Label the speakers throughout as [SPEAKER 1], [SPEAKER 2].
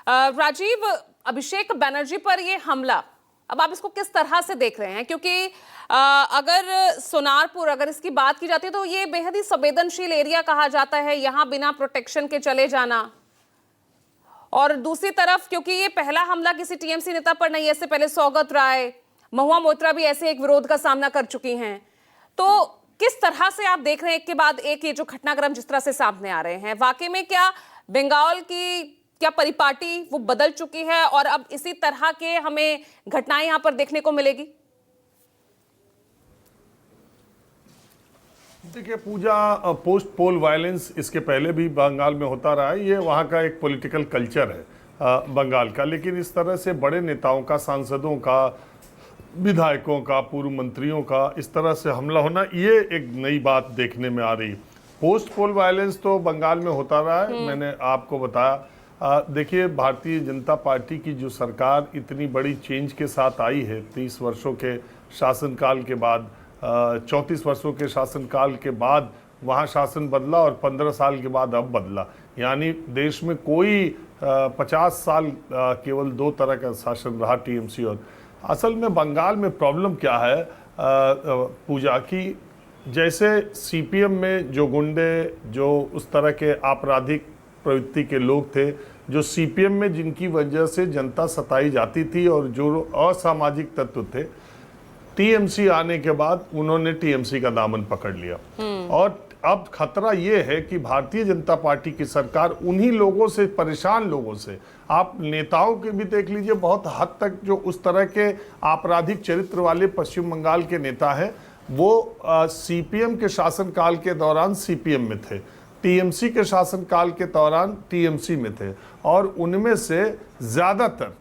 [SPEAKER 1] राजीव, अभिषेक बनर्जी पर ये हमला, अब आप इसको किस तरह से देख रहे हैं? क्योंकि अगर सोनारपुर, अगर इसकी बात की जाती है तो ये बेहद ही संवेदनशील एरिया कहा जाता है, यहाँ बिना प्रोटेक्शन के चले जाना। और दूसरी तरफ क्योंकि ये पहला हमला किसी टीएमसी नेता पर नहीं है, इससे पहले सौगत राय, महुआ मोइत्रा भी ऐसे एक विरोध का सामना कर चुकी हैं, तो किस तरह से आप देख रहे हैं एक के बाद एक ये जो घटनाक्रम जिस तरह से सामने आ रहे हैं? वाकई में क्या बंगाल की क्या परिपाटी वो बदल चुकी है और अब इसी तरह के हमें घटनाएं यहां पर देखने को मिलेगी?
[SPEAKER 2] देखिए पूजा, पोस्ट पोल वायलेंस इसके पहले भी बंगाल में होता रहा है। ये वहाँ का एक पॉलिटिकल कल्चर है बंगाल का। लेकिन इस तरह से बड़े नेताओं का, सांसदों का, विधायकों का, पूर्व मंत्रियों का इस तरह से हमला होना, ये एक नई बात देखने में आ रही। पोस्ट पोल वायलेंस तो बंगाल में होता रहा है, मैंने आपको बताया। देखिए भारतीय जनता पार्टी की जो सरकार इतनी बड़ी चेंज के साथ आई है, 30 वर्षों के शासनकाल के बाद, 34 वर्षों के शासनकाल के बाद वहाँ शासन बदला और 15 साल के बाद अब बदला। यानी देश में कोई 50 साल केवल दो तरह का शासन रहा, टीएमसी और। असल में बंगाल में प्रॉब्लम क्या है पूजा की, जैसे सीपीएम में जो गुंडे, जो उस तरह के आपराधिक प्रवृत्ति के लोग थे, जो सीपीएम में जिनकी वजह से जनता सताई जाती थी और जो असामाजिक तत्व थे, टीएमसी आने के बाद उन्होंने टीएमसी का दामन पकड़ लिया। और अब खतरा ये है कि भारतीय जनता पार्टी की सरकार उन्हीं लोगों से, परेशान लोगों से, आप नेताओं के भी देख लीजिए, बहुत हद तक जो उस तरह के आपराधिक चरित्र वाले पश्चिम बंगाल के नेता हैं, वो सीपीएम के शासनकाल के दौरान सीपीएम में थे, टीएमसी के शासनकाल के दौरान टीएमसी में थे, और उनमें से ज़्यादातर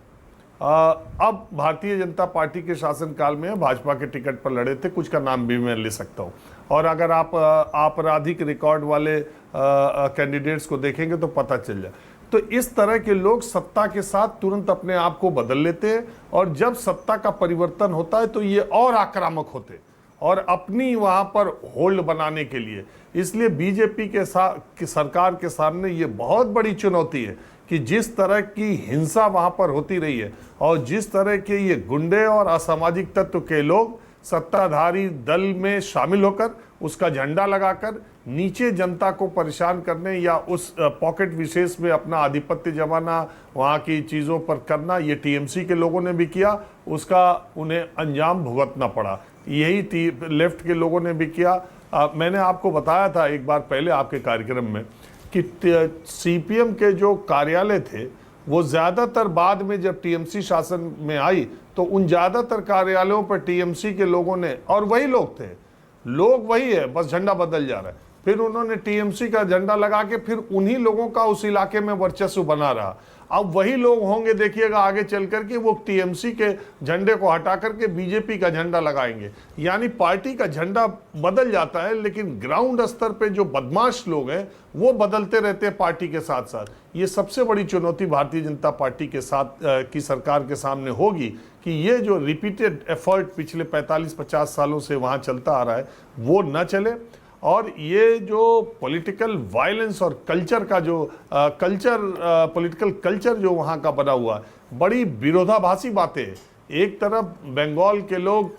[SPEAKER 2] अब भारतीय जनता पार्टी के शासनकाल में भाजपा के टिकट पर लड़े थे। कुछ का नाम भी मैं ले सकता हूँ। और अगर आप आपराधिक रिकॉर्ड वाले कैंडिडेट्स को देखेंगे तो पता चल जाए। तो इस तरह के लोग सत्ता के साथ तुरंत अपने आप को बदल लेते हैं, और जब सत्ता का परिवर्तन होता है तो ये और आक्रामक होते हैं और अपनी वहाँ पर होल्ड बनाने के लिए। इसलिए बीजेपी के साथ सरकार के सामने ये बहुत बड़ी चुनौती है कि जिस तरह की हिंसा वहाँ पर होती रही है और जिस तरह के ये गुंडे और असामाजिक तत्व के लोग सत्ताधारी दल में शामिल होकर उसका झंडा लगाकर नीचे जनता को परेशान करने या उस पॉकेट विशेष में अपना आधिपत्य जमाना, वहाँ की चीज़ों पर करना, ये टीएमसी के लोगों ने भी किया, उसका उन्हें अंजाम भुगतना पड़ा। यही लेफ्ट के लोगों ने भी किया। मैंने आपको बताया था एक बार पहले आपके कार्यक्रम में कि सीपीएम के जो कार्यालय थे वो ज़्यादातर बाद में जब टीएमसी शासन में आई तो उन ज़्यादातर कार्यालयों पर टीएमसी के लोगों ने, और वही लोग थे, लोग वही है, बस झंडा बदल जा रहा है, फिर उन्होंने टीएमसी का झंडा लगा के फिर उन्हीं लोगों का उस इलाके में वर्चस्व बना रहा। अब वही लोग होंगे, देखिएगा आगे चल करके वो टीएमसी के झंडे को हटा करके बीजेपी का झंडा लगाएंगे। यानी पार्टी का झंडा बदल जाता है, लेकिन ग्राउंड स्तर पे जो बदमाश लोग हैं वो बदलते रहते हैं पार्टी के साथ साथ। ये सबसे बड़ी चुनौती भारतीय जनता पार्टी के साथ की सरकार के सामने होगी कि ये जो रिपीटेड एफर्ट पिछले 45-50 सालों से वहाँ चलता आ रहा है वो न चले, और ये जो पॉलिटिकल वायलेंस और कल्चर का जो पॉलिटिकल कल्चर जो वहाँ का बना हुआ है, बड़ी विरोधाभासी बातें हैं। एक तरफ बंगाल के लोग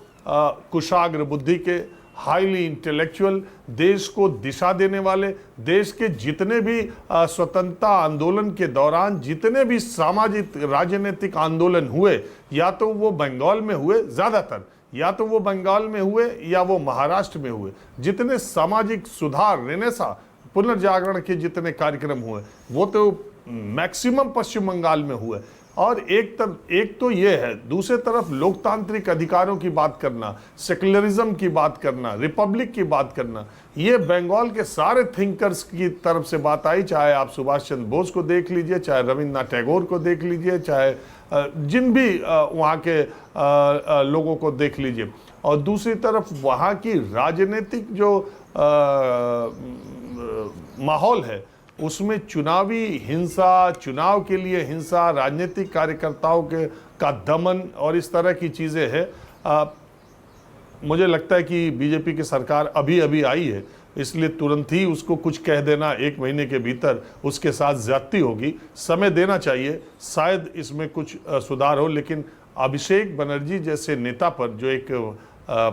[SPEAKER 2] कुशाग्र बुद्धि के, हाईली इंटेलेक्चुअल, देश को दिशा देने वाले, देश के जितने भी स्वतंत्रता आंदोलन के दौरान जितने भी सामाजिक राजनीतिक आंदोलन हुए, या तो वो बंगाल में हुए ज़्यादातर, या तो वो बंगाल में हुए या वो महाराष्ट्र में हुए, जितने सामाजिक सुधार, रेनेसा, पुनर्जागरण के जितने कार्यक्रम हुए वो तो मैक्सिमम पश्चिम बंगाल में हुए। और एक तो ये है, दूसरे तरफ लोकतांत्रिक अधिकारों की बात करना, सेकुलरिज्म की बात करना, रिपब्लिक की बात करना, ये बंगाल के सारे थिंकर्स की तरफ से बात आई। चाहे आप सुभाष चंद्र बोस को देख लीजिए, चाहे रविन्द्रनाथ टैगोर को देख लीजिए, चाहे जिन भी वहाँ के लोगों को देख लीजिए। और दूसरी तरफ वहाँ की राजनीतिक जो माहौल है उसमें चुनावी हिंसा, चुनाव के लिए हिंसा, राजनीतिक कार्यकर्ताओं का दमन और इस तरह की चीज़ें हैं। मुझे लगता है कि बीजेपी की सरकार अभी अभी आई है, इसलिए तुरंत ही उसको कुछ कह देना, 1 महीने के भीतर उसके साथ ज्यादती होगी। समय देना चाहिए, शायद इसमें कुछ सुधार हो। लेकिन अभिषेक बनर्जी जैसे नेता पर, जो एक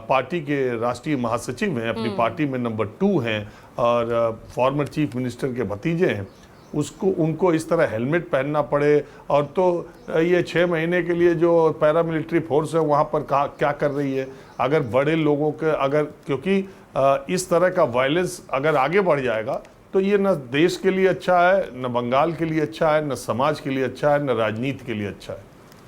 [SPEAKER 2] पार्टी के राष्ट्रीय महासचिव हैं, अपनी पार्टी में नंबर 2 हैं और फॉर्मर चीफ मिनिस्टर के भतीजे हैं, उनको इस तरह हेलमेट पहनना पड़े। और तो ये 6 महीने के लिए जो पैरामिलिट्री फोर्स है वहाँ पर क्या कर रही है? अगर बड़े लोगों के क्योंकि इस तरह का वायलेंस अगर आगे बढ़ जाएगा तो ये न देश के लिए अच्छा है, न बंगाल के लिए अच्छा है, न समाज के लिए अच्छा है, न राजनीति के लिए अच्छा है।